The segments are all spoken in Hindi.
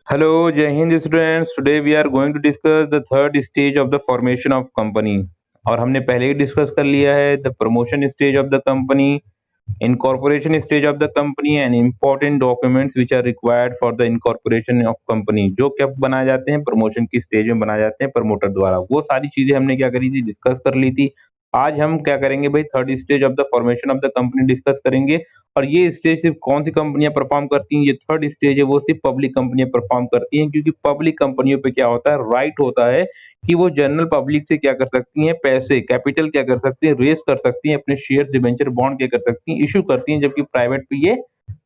Hello, Jai Hind students. Today we are going to discuss the third stage of the formation of company. और हमने पहले ही डिस्कस कर लिया है the promotion stage of the company, incorporation stage of the company and important documents which are required for the incorporation of company, जो कब बनाए जाते हैं, प्रमोशन की स्टेज में बनाए जाते हैं प्रमोटर द्वारा। वो सारी चीजें हमने क्या करी थी, डिस्कस कर ली थी। आज हम क्या करेंगे भाई, third stage of the formation of the company discuss करेंगे। और ये स्टेज सिर्फ कौन सी कंपनियां परफॉर्म करती हैं, ये थर्ड स्टेज है वो सिर्फ पब्लिक कंपनियां परफॉर्म करती हैं, क्योंकि पब्लिक कंपनियों पे क्या होता है, राइट होता है कि वो जनरल पब्लिक से क्या कर सकती हैं, पैसे कैपिटल क्या कर सकती हैं, रेस कर सकती हैं, अपने शेयर डिबेंचर बॉन्ड क्या कर सकती हैं, इशू करती हैं, जबकि प्राइवेट पे ये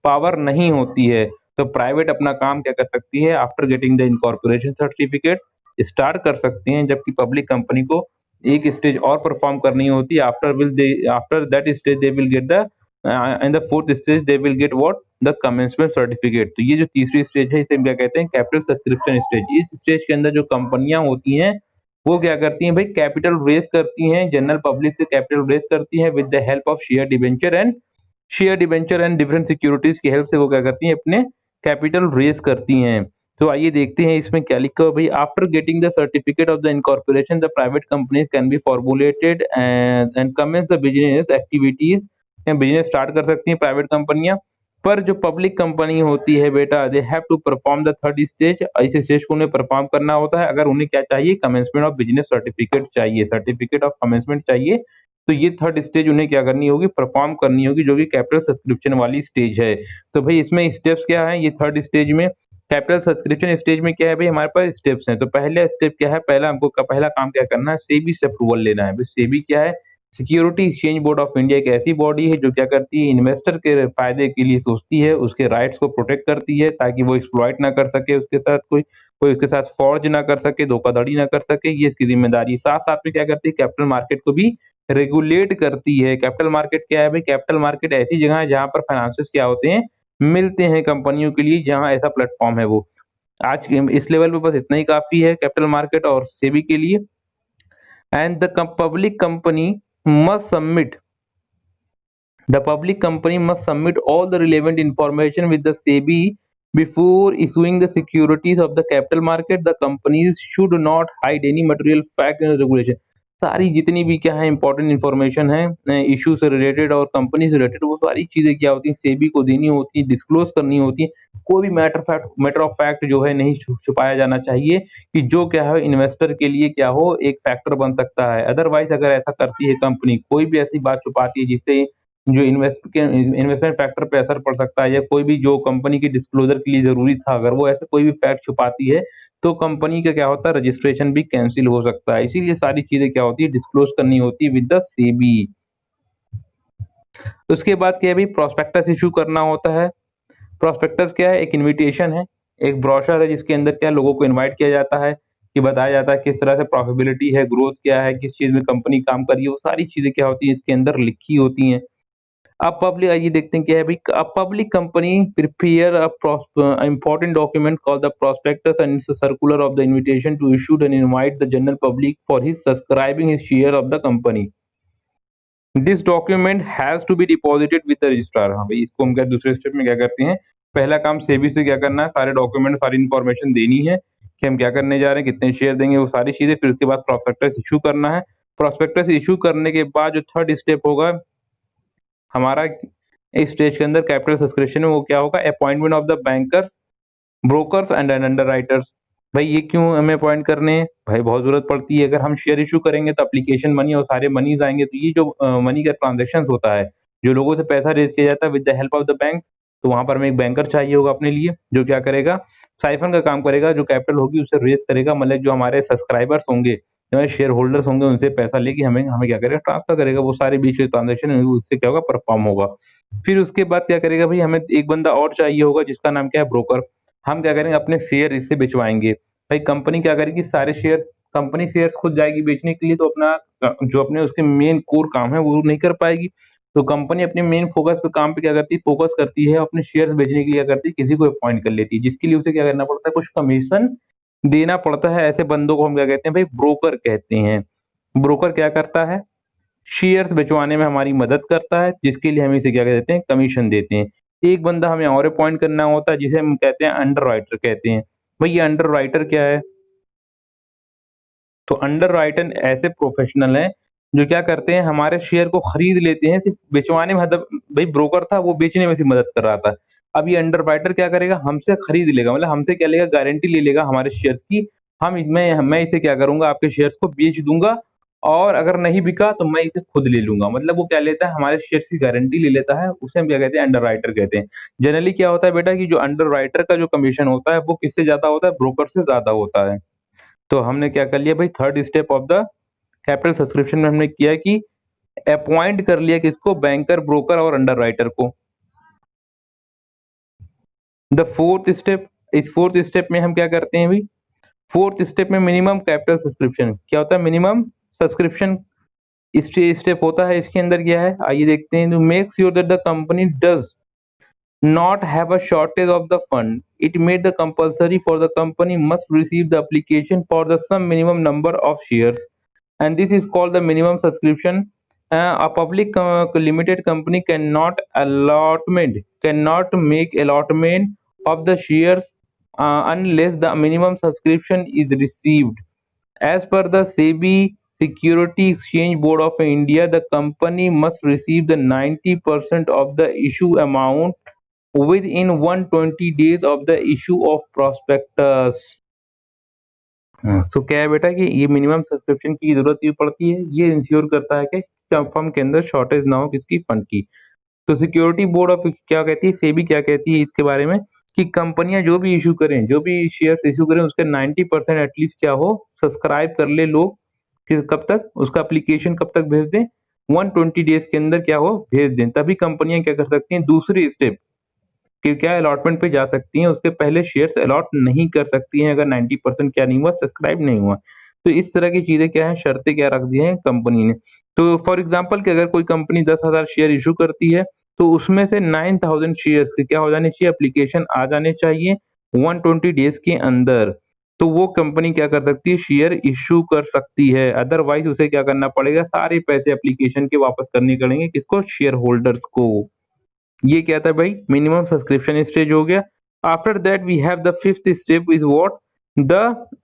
पावर नहीं होती है। तो प्राइवेट अपना काम क्या कर सकती है, after getting the incorporation certificate start कर सकती हैं, जबकि पब्लिक कंपनी को एक स्टेज और परफॉर्म करनी होती है। After that stage they will get the in the fourth stage they will get what, the commencement certificate. तो ये जो तीसरी स्टेज है इसे हम क्या कहते हैं, कैपिटल सब्सक्रिप्शन स्टेज। इस स्टेज के अंदर जो कंपनियां होती हैं वो क्या करती हैं भाई, कैपिटल रेज करती हैं, जनरल पब्लिक से कैपिटल रेज करती हैं with the help of share debenture and different securities की हेल्प से वो क्या करती हैं, अपने कैपिटल रेज करती हैं। तो आइए देखते हैं इसमें क्या लिखा है भाई। After getting the certificate of the incorporation the private companies can be formulated and commence the business activities. Business start कर सकती हैं प्राइवेट कंपनियां। पर जो पब्लिक कंपनी होती है बेटा, they have to perform the third stage. इस स्टेज को उन्हें परफॉर्म करना होता है अगर उन्हें क्या चाहिए, कमेंसमेंट ऑफ बिजनेस सर्टिफिकेट चाहिए, सर्टिफिकेट ऑफ कमेंसमेंट चाहिए। तो ये थर्ड स्टेज उन्हें क्या करनी होगी, परफॉर्म करनी होगी, जो कि कैपिटल सब्सक्रिप्शन वाली स्टेज है। तो भाई इसमें स्टेप्स क्या है, ये थर्ड स्टेज में कैपिटल सब्सक्रिप्शन स्टेज में क्या है भाई, हमारे पास स्टेप्स हैं। तो पहले स्टेप क्या है, पहला हमको पहला काम क्या करना है, सेबी से अप्रूवल लेना है। सेबी क्या है, security exchange board of India एक ऐसी बॉडी है जो क्या करती है, इन्वेस्टर के फायदे के लिए सोचती है, उसके राइट्स को प्रोटेक्ट करती है ताकि वो एक्सप्लॉइट ना कर सके, उसके साथ कोई उसके साथ फॉर्ज ना कर सके, धोखाधड़ी ना कर सके, ये इसकी जिम्मेदारी। साथ साथ में क्या करती है, कैपिटल मार्केट को भी रेगुलेट करती है। कैपिटल मार्केट क्या है भाई, कैपिटल मार्केट ऐसी जगह है जहां पर फाइनेंसेस क्या होते हैं, मिलते हैं कंपनियों के लिए, जहां ऐसा प्लेटफॉर्म है वो। आज इस लेवल पे बस इतना ही काफी है कैपिटल मार्केट और सेबी के लिए। And the public company must submit the public company must submit all the relevant information with the SEBI before issuing the securities of the capital market. The companies should not hide any material fact and regulation. सारी जितनी भी क्या है इंपॉर्टेंट इन्फॉर्मेशन है इशू से रिलेटेड और कंपनी से रिलेटेड, वो सारी चीजें क्या होती हैं, सेबी को देनी होती है, डिस्क्लोज करनी होती है। कोई भी मैटर ऑफ फैक्ट जो है नहीं छुपाया जाना चाहिए, कि जो क्या है इन्वेस्टर के लिए क्या हो, एक फैक्टर बन सकता है। अदरवाइज अगर ऐसा करती है कंपनी, कोई भी ऐसी बात छुपाती है जिससे जो इन्वेस्टमेंट फैक्टर पे असर पड़ सकता है, या कोई भी जो कंपनी की डिस्क्लोजर के लिए जरूरी था, अगर वो ऐसे कोई भी फैक्ट छुपाती है तो कंपनी का क्या होता है, रजिस्ट्रेशन भी कैंसिल हो सकता है। इसीलिए सारी चीजें क्या होती है, डिस्क्लोज करनी होती है विद द सेबी। उसके बाद क्या है भाई, प्रोस्पेक्टस इशू करना होता है। प्रोस्पेक्टस क्या है, एक इनविटेशन है, एक ब्रोशर है, जिसके अंदर क्या लोगों को इनवाइट किया जाता है, कि बताया जाता है किस तरह से प्रॉफिटेबिलिटी है, ग्रोथ क्या है, किस चीज में कंपनी काम कर रही है, वो सारी चीजें क्या होती है इसके अंदर लिखी होती हैं। अब पब्लिक, आइए देखते हैं क्या है भाई। A public company prepare important document called the prospectus and it's a circular of the invitation to issue and invite the general public for his subscribing his share of the company. This document has to be deposited with the registrar। हाँ भाई, इसको हम क्या दूसरे स्टेप में क्या करते हैं, पहला काम सेबी से क्या करना है, सारे डॉक्यूमेंट सारी इंफॉर्मेशन देनी है कि हम क्या करने जा रहे हैं, कितने शेयर देंगे, वो सारी चीजें। फिर उसके बाद प्रोस्पेक्टस इशू करना है। प्रोस्पेक्टस इशू करने के बाद जो थर्ड स्टेप होगा हमारा इस स्टेज के अंदर कैपिटल सब्सक्रिप्शन में, वो क्या होगा, appointment of the bankers, brokers and underwriters. भाई ये क्यों हमें अपॉइंट करने हैं भाई, बहुत जरूरत पड़ती है। अगर हम शेयर इशू करेंगे तो एप्लीकेशन मनी और सारे मनीज आएंगे, तो ये जो मनी का ट्रांजेक्शन होता है, जो लोगों से पैसा रेज किया जाता है with the help of the bank, तो वहां पर हमें एक बैंकर चाहिए होगा अपने लिए, जो क्या करेगा, साइफन का काम करेगा, जो कैपिटल होगी उसे रेज करेगा, मतलब जो हमारे सब्सक्राइबर्स होंगे, जो हमारे शेयर होल्डर्स होंगे, उनसे पैसा लेके हमें हमें क्या करेगा, ट्रांसफर करेगा। वो सारे बीच के ट्रांजेक्शन उससे क्या होगा, परफॉर्म होगा। फिर उसके बाद क्या करेगा भाई, हमें एक बंदा और चाहिए होगा जिसका नाम क्या है, ब्रोकर। हम क्या करेंगे, अपने शेयर इससे बेचवाएंगे। भाई कंपनी क्या करेगी, सारे शेयर, कंपनी शेयर्स खुद जाएगी बेचने के लिए, तो अपना जो अपने उसके मेन कोर काम है वो नहीं कर पाएगी। तो कंपनी अपने मेन फोकस पे काम पे क्या करती है, फोकस करती है, अपने शेयर्स बेचने के लिए क्या करती है, किसी को अपॉइंट कर लेती है, जिसके लिए उसे क्या करना पड़ता है, कुछ कमीशन देना पड़ता है। ऐसे बंदों को हम क्या कहते हैं भाई, ब्रोकर कहते हैं। ब्रोकर क्या करता है, शेयर्स बेचवाने में हमारी मदद करता है, जिसके लिए हम इसे क्या कहते हैं, कमीशन देते हैं। एक बंदा हमें और अपॉइंट करना होता है, जिसे हम कहते हैं अंडर राइटर कहते हैं। भाई ये अंडर राइटर क्या है? तो अंडर राइटर ऐसे प्रोफेशनल हैं जो क्या करते हैं, हमारे शेयर को खरीद लेते हैं, सिर्फ बेचवाने में मतलब भाई ब्रोकर था वो बेचने में सिर्फ मदद कर रहा था। अब ये अंडर राइटर क्या करेगा, हमसे खरीद लेगा, मतलब हमसे क्या लेगा, गारंटी ले लेगा हमारे शेयर्स की। मैं इसे क्या करूंगा, आपके शेयर्स को बेच दूंगा, और अगर नहीं बिका तो मैं इसे खुद ले लूंगा। मतलब वो क्या लेता है, हमारे शेयर्स की गारंटी ले लेता है, उसे हम क्या कहते हैं, अंडर राइटर कहते हैं। जनरली क्या होता है बेटा कि जो अंडर राइटर का जो कमीशन होता है वो किससे ज्यादा होता है, ब्रोकर से ज्यादा होता है। तो हमने क्या कर लिया भाई, third step of the capital subscription में हमने किया कि अपॉइंट कर लिया किसको, बैंकर, ब्रोकर और अंडर राइटर को। द फोर्थ स्टेप, इस फोर्थ स्टेप में हम क्या करते हैं भाई, फोर्थ स्टेप में मिनिमम कैपिटल सब्सक्रिप्शन क्या होता है, मिनिमम सब्सक्रिप्शन स्टेप होता है। इसके अंदर क्या है आइए देखते हैं। Make sure that the company does not have a shortage of the fund. It made the compulsory for the company must receive the application for the some minimum number of shares, and this is called the minimum subscription. A public limited company cannot make allotment of the shares unless the minimum subscription is received. As per the SEBI Security Exchange Board of India, the company must receive the 90% of the issue amount within 120 days of the issue of prospectus. तो क्या है बेटा कि ये मिनिमम सब्सक्रिप्शन की जरूरत क्यों पड़ती है, ये इंश्योर करता है कि फर्म के अंदर शॉर्टेज ना हो किसकी, फंड की। तो सिक्योरिटी बोर्ड ऑफ क्या कहती है, सेबी क्या कहती है इसके बारे में, कि कंपनियां जो भी इशू करें, जो भी शेयर्स इशू करें, उसके 90% एटलीस्ट क्या हो, सब्सक्राइब कर ले लोग। कब तक, उसका एप्लीकेशन कब तक भेज दें, 120 डेज के अंदर क्या हो, भेज दें। तभी कंपनियां क्या कर सकती हैं, दूसरी स्टेप कि क्या अलॉटमेंट पे जा सकती हैं। उसके पहले शेयर्स अलॉट नहीं कर सकती हैं अगर 90% क्या नहीं हुआ, सब्सक्राइब नहीं हुआ। तो इस तरह की चीजें क्या है, शर्तें क्या रख दी हैं कंपनी ने। तो फॉर एग्जांपल कि अगर कोई कंपनी 10,000 शेयर इशू करती है, तो उसमें से 9,000 शेयर्स के क्या हो जाने चाहिए, एप्लीकेशन आ जाने चाहिए 120 डेज के अंदर। तो वो कंपनी क्या कर सकती है, शेयर इशू कर सकती है। अदरवाइज उसे क्या करना पड़ेगा, सारे पैसे एप्लीकेशन के वापस करने पड़ेंगे किसको, शेयर होल्डर्स को। ये क्या था भाई, मिनिमम सब्सक्रिप्शन स्टेज हो गया। After that we have the fifth step is what, the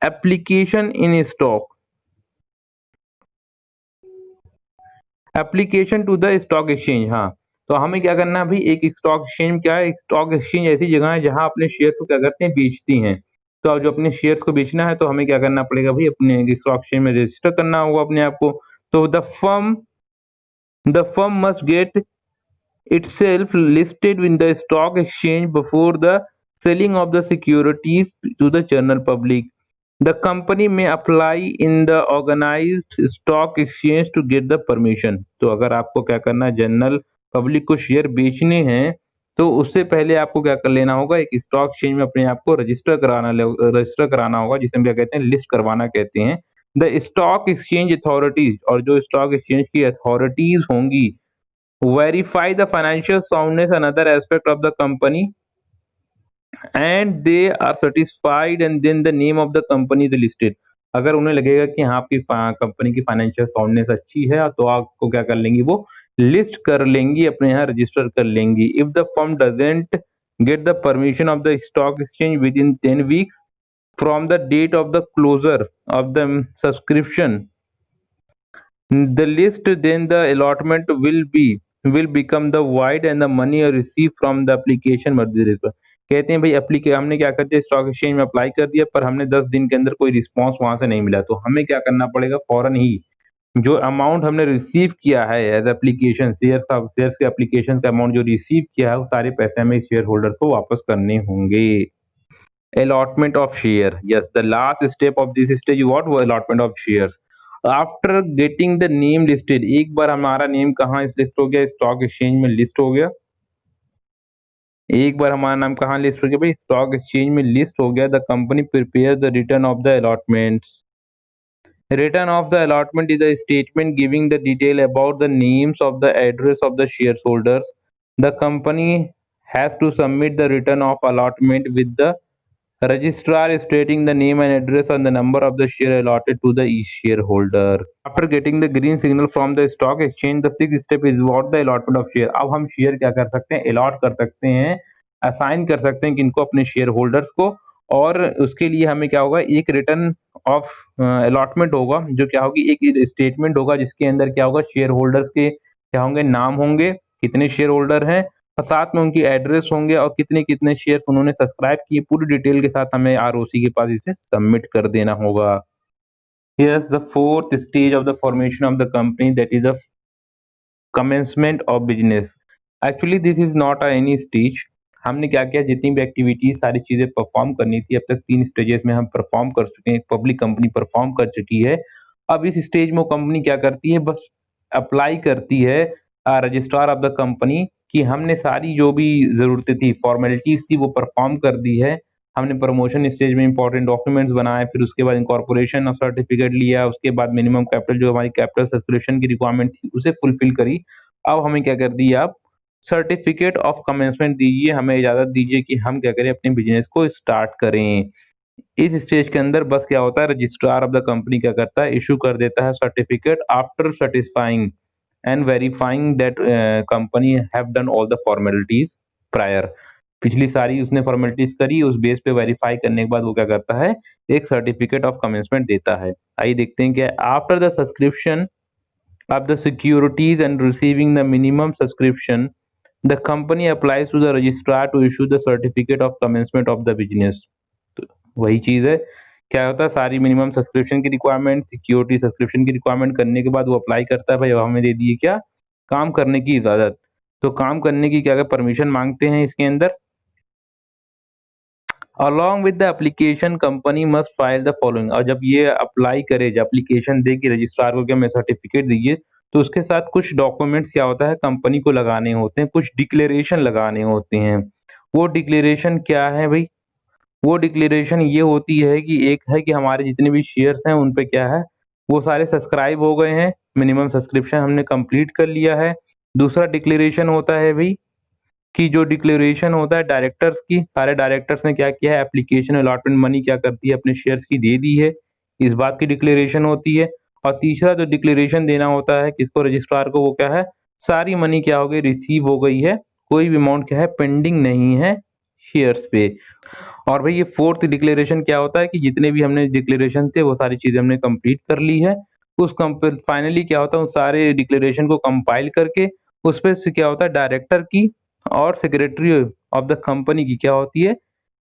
application in stock, application to the stock exchange. हाँ, तो हमें क्या करना है भाई, एक स्टॉक एक्सचेंज क्या है, स्टॉक एक्सचेंज ऐसी जगह है जहां अपने शेयर्स को क्या करते हैं, बेचती हैं। तो अब जो अपने शेयर्स को बेचना है तो हमें क्या करना पड़ेगा भाई, अपने स्टॉक एक्सचेंज में रजिस्टर करना होगा अपने आप को। तो the firm must get itself listed in the stock exchange before the selling of the securities to the general public. The company may apply in the organized stock exchange to get the permission. तो अगर आपको क्या करना है, जनरल पब्लिक को शेयर बेचने हैं, तो उससे पहले आपको क्या कर लेना होगा, एक स्टॉक एक्सचेंज में अपने आप को रजिस्टर कराना होगा, जिसे हम क्या कहते हैं, लिस्ट करवाना कहते हैं। द स्टॉक एक्सचेंज अथॉरिटीज, और जो स्टॉक एक्सचेंज की अथॉरिटीज होंगी, verify the financial soundness and other aspect of the company, and they are satisfied, and then the name of the company is listed. अगर उन्हें लगेगा कि हाँ आपकी कंपनी की फाइनेंशियल साउंडनेस अच्छी है, तो आपको क्या कर लेंगी, वो लिस्ट कर लेंगी, अपने यहाँ रजिस्टर कर लेंगी। If the firm doesn't get the permission of the stock exchange within 10 weeks from the date of the closure of the subscription the list, then the allotment will become the void and the money received from the application must be returned. कहते हैं भाई हमने क्या कर दिया, स्टॉक एक्सचेंज में अप्लाई कर दिया, पर हमने 10 दिन के अंदर कोई रिस्पांस वहां से नहीं मिला, तो हमें क्या करना पड़ेगा, फौरन ही जो अमाउंट हमने रिसीव किया है एज एप्लीकेशन, शेयर्स के एप्लीकेशन का अमाउंट जो रिसीव किया है, वो सारे पैसे हमें शेयर होल्डर्स को वापस करने होंगे। allotment of share, yes, the last step of this stage what was allotment of shares. After getting the name listed, एक बार हमारा नेम कहाँ लिस्ट हो गया, स्टॉक एक्सचेंज में लिस्ट हो गया। एक बार हमारा नाम कहाँ लिस्ट हो गया भाई, स्टॉक एक्सचेंज में लिस्ट हो गया। The company prepare the return of the allotments. Return of the allotment is a statement giving the detail about the names of the address of the share holders. The company has to submit the return of allotment with the registrar stating the name and address and the number of the share allotted to the each shareholder. After getting the green signal from the stock exchange, the sixth step is what the allotment of share. अब हम शेयर क्या कर सकते हैं, अलॉट कर सकते हैं, असाइन कर सकते हैं किनको, अपने शेयर होल्डर्स को। और उसके लिए हमें क्या होगा, एक रिटर्न ऑफ अलॉटमेंट होगा, जो क्या होगी, एक स्टेटमेंट होगा जिसके अंदर क्या होगा, शेयर होल्डर्स के क्या होंगे, नाम होंगे, कितने शेयर होल्डर हैं, और साथ में उनकी एड्रेस होंगे और कितने कितने शेयर उन्होंने सब्सक्राइब किए, पूरी डिटेल के साथ हमें आरओसी के पास इसे सबमिट कर देना होगा। Here's the fourth stage of the formation of the company, that is the commencement of business. Actually this is not any stage. हमने क्या किया, जितनी भी एक्टिविटीज सारी चीजें परफॉर्म करनी थी, अब तक 3 स्टेजेस में हम परफॉर्म कर चुके हैं, एक पब्लिक कंपनी परफॉर्म कर चुकी है। अब इस स्टेज में कंपनी क्या करती है, बस अप्लाई करती है रजिस्ट्रार ऑफ द कंपनी कि हमने सारी जो भी जरूरतें थी, फॉर्मेलिटीज थी, वो परफॉर्म कर दी है। हमने प्रमोशन स्टेज में इंपॉर्टेंट डॉक्यूमेंट्स बनाए, फिर उसके बाद इनकॉर्पोरेशन ऑफ सर्टिफिकेट लिया, उसके बाद मिनिमम कैपिटल जो हमारी कैपिटल सब्सक्रिप्शन की रिक्वायरमेंट थी उसे फुलफिल करी। अब हमें क्या कर दिया, आप सर्टिफिकेट ऑफ कमेंसमेंट दीजिए, हमें इजाजत दीजिए कि हम क्या करें, अपने बिजनेस को स्टार्ट करें। इस स्टेज के अंदर बस क्या होता है, रजिस्ट्रार ऑफ द कंपनी क्या करता है, इशू कर देता है certificate after satisfying and verifying that company have done all the formalities prior. पिछली सारी उसने फॉर्मेलिटीज करी, उस बेस पे वेरीफाई करने के बाद वो क्या करता है, एक सर्टिफिकेट ऑफ कमेंसमेंट देता है। आइए देखते हैं क्या, after the subscription of the securities and receiving the minimum subscription, the company applies to the registrar to issue the certificate of commencement of the business। तो वही चीज है, क्या होता है, सारी मिनिमम सब्सक्रिप्शन की रिक्वायरमेंट, सिक्योरिटी सब्सक्रिप्शन की रिक्वायरमेंट करने के बाद वो अप्लाई करता है, भाई अब हमें दे दिए क्या, काम करने की इजाजत। तो काम करने की क्या परमिशन मांगते हैं इसके अंदर। Along with the application company must file the following. और जब ये अप्लाई करे, जब एप्लीकेशन दे कि रजिस्ट्रार को क्या हमें सर्टिफिकेट दीजिए, तो उसके साथ कुछ डॉक्यूमेंट्स क्या होता है, कंपनी को लगाने होते हैं, कुछ डिक्लेरेशन लगाने होते हैं। वो डिक्लेरेशन क्या है भाई, वो डिक्लेरेशन ये होती है कि एक है कि हमारे जितने भी शेयर्स हैं उन पे क्या है, वो सारे सब्सक्राइब हो गए हैं, मिनिमम सब्सक्रिप्शन हमने कंप्लीट कर लिया है। दूसरा डिक्लेरेशन होता है भाई कि जो डिक्लेरेशन होता है डायरेक्टर्स की, सारे डायरेक्टर्स ने क्या किया है, एप्लीकेशन अलॉटमेंट मनी क्या करती है, अपने शेयर्स की दे दी है, इस बात की डिक्लेरेशन होती है। और तीसरा जो डिक्लेरेशन देना होता है किसको, रजिस्ट्रार को, वो क्या है, सारी मनी क्या हो गई, रिसीव हो गई है, कोई भी अमाउंट क्या है पेंडिंग नहीं है शेयर्स पे। और भाई ये फोर्थ डिक्लेरेशन क्या होता है कि जितने भी हमने डिक्लेरेशन थे वो सारी चीजें हमने कंप्लीट कर ली है। उस फाइनली क्या होता है, उस सारे डिक्लेरेशन को कंपाइल करके उस पे से क्या होता है, डायरेक्टर की और सेक्रेटरी ऑफ द कंपनी की क्या होती है,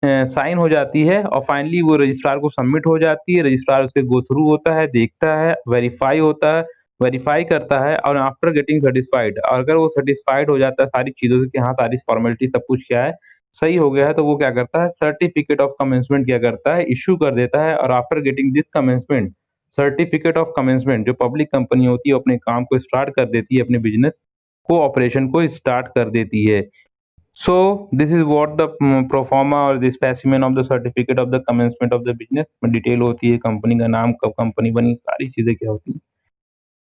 साइन हो जाती है, और फाइनली वो रजिस्ट्रार को सबमिट हो जाती है। रजिस्ट्रार उसके गो थ्रू होता है, देखता है, वेरीफाई होता है, वेरीफाई करता है, और आफ्टर गेटिंग सेटिस्फाइड, और अगर वो सेटिस्फाइड हो जाता है सारी चीजों से कि हाँ सारी फॉर्मेलिटी सब कुछ क्या है सही हो गया है, तो वो क्या करता है, सर्टिफिकेट ऑफ कमेंसमेंट क्या करता है, इशू कर देता है। और after getting this commencement certificate of commencement, जो पब्लिक कंपनी होती है अपने काम को स्टार्ट कर देती है, अपने बिजनेस को, ऑपरेशन को स्टार्ट कर देती है। So this is what the pro forma और the specimen of the certificate of the commencement of the business में डिटेल होती है, कंपनी का नाम, कब कंपनी बनी, सारी चीजें क्या होती है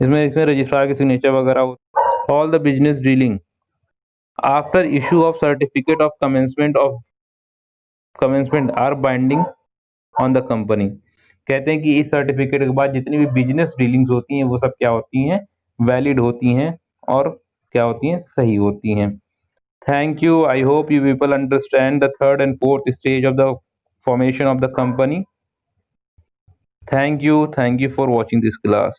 इसमें। इसमें रजिस्ट्रार के सिग्नेचर वगैरह होता है। All the business dealing after issue of certificate of commencement are binding on the company. कहते हैं कि इस सर्टिफिकेट के बाद जितनी भी बिजनेस डीलिंग्स होती हैं वो सब क्या होती हैं, वैलिड होती हैं और क्या होती हैं, सही होती हैं। Thank you. I hope you people understand the third and fourth stage of the formation of the company. Thank you. Thank you for watching this class.